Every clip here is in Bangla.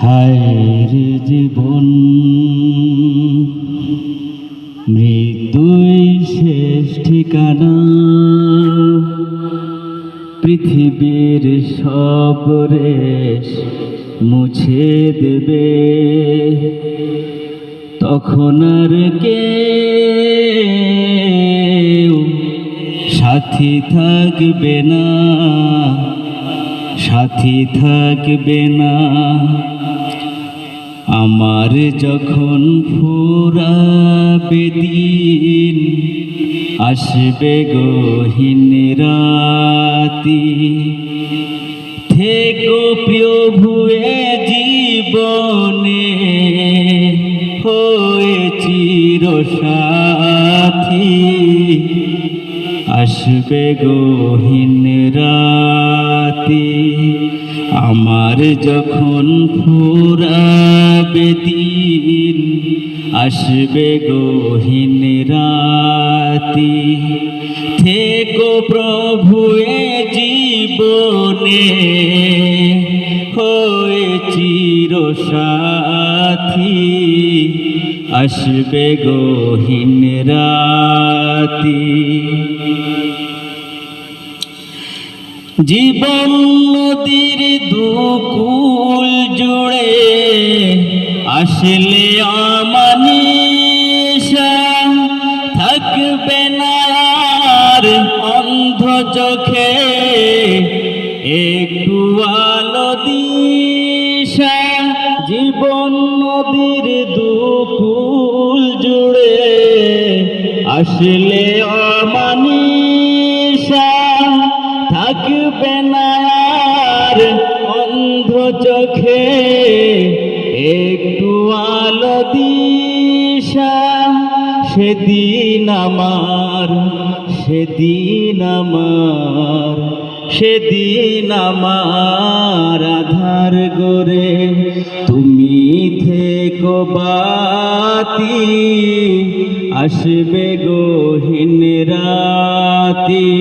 হায় রে জীবন, মৃত্যুই শেষ ঠিকানা। পৃথিবীর সব রেশ মুছে দেবে, তখন আর কেউ সাথী থাকবে না, সাথী থাকবে না। আমার যখন ফুরাবে দিন, আসবে গহীন রাতি। থেকো প্রিয় ভুয়ে জীবনে, হয়ে চিরসাথী। আসবে গহীন রাতি, আমার যখন ফুরাবে দিন, আসবে গহীন রাতি। থেকো প্রভু এ জীবনে, হয়ে চিরসাথী। আসবে গহীন রাতি। জীবন নদীর দুকুল জুড়ে আসলে অমানিশা, থাকবে না আর অন্ধ চোখে একটু আলো দিশা। জীবন নদীর দুকুল জুড়ে আসলে অমানিশা, থাকবে না আর অন্ধ চোখে একটু আলো দিশা। সেদিন আমার, সেদিন আমার, সেদিন আমার আধার গরে তুমি থেকো বাতি। আসবে গহীন রাতি,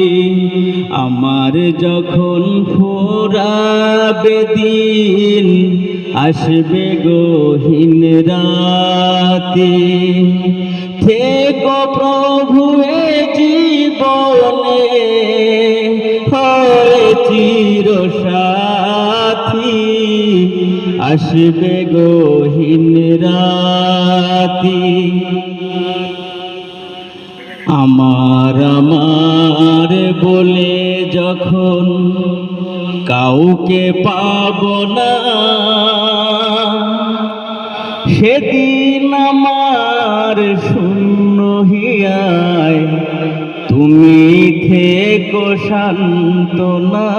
আমার যখন ফুরাবে দিন, আসবে গহীন রাতি। থেকো প্রভু এ জীবনে, হয়ে চিরসাথী। আসবে গহীন রাতি। আমার আমার বলে যখন কাউকে পাব না, সেদিন আমার শূন্য হিয়ায় তুমি থেকো সান্ত্বনা।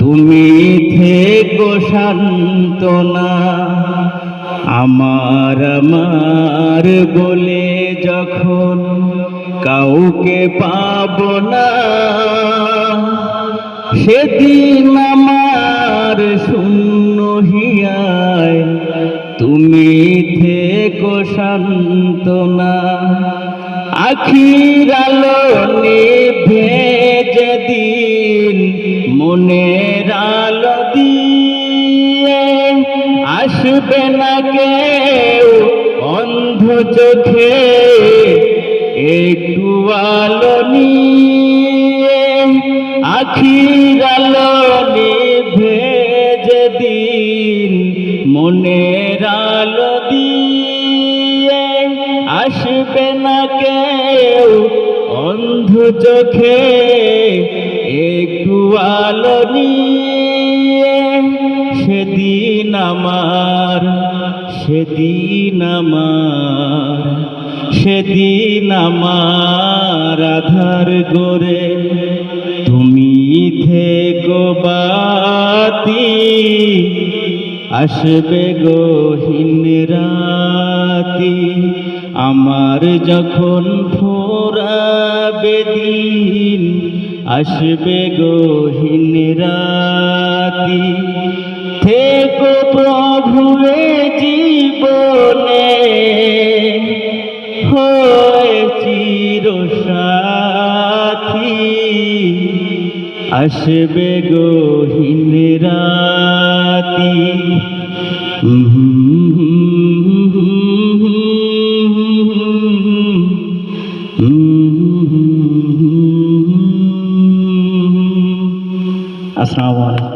তুমি থেকো সান্ত্বনা। আমার আমার বলে যখন কাউকে পাব না, সেদিন আমার শূন্য হিয়ায় তুমি থেকো সান্ত্বনা। আখির আলো নিভে যেদিন, মনের আলো দিয়ে আসবে না কেউ অন্ধ চোখে একটু আলো নিয়ে। আখির আলো নিভে যেদিন, মনের আলো দিয়ে আসবে না কেউ অন্ধ চোখে একটু আলো নিয়ে। সেদিন আমার, সেদিন আমার, সেদিন আমার আধার গরে তুমি থেকো বাতি। আসবে গহীন রাতি, আমার যখন ফুরাবে দিন, আসবে গহীন রাতি। থেকো প্রভু এ জীবনে, হয়ে চিরসাথী। আসবে গহীন রাতি। আসসালামু আলাইকুম।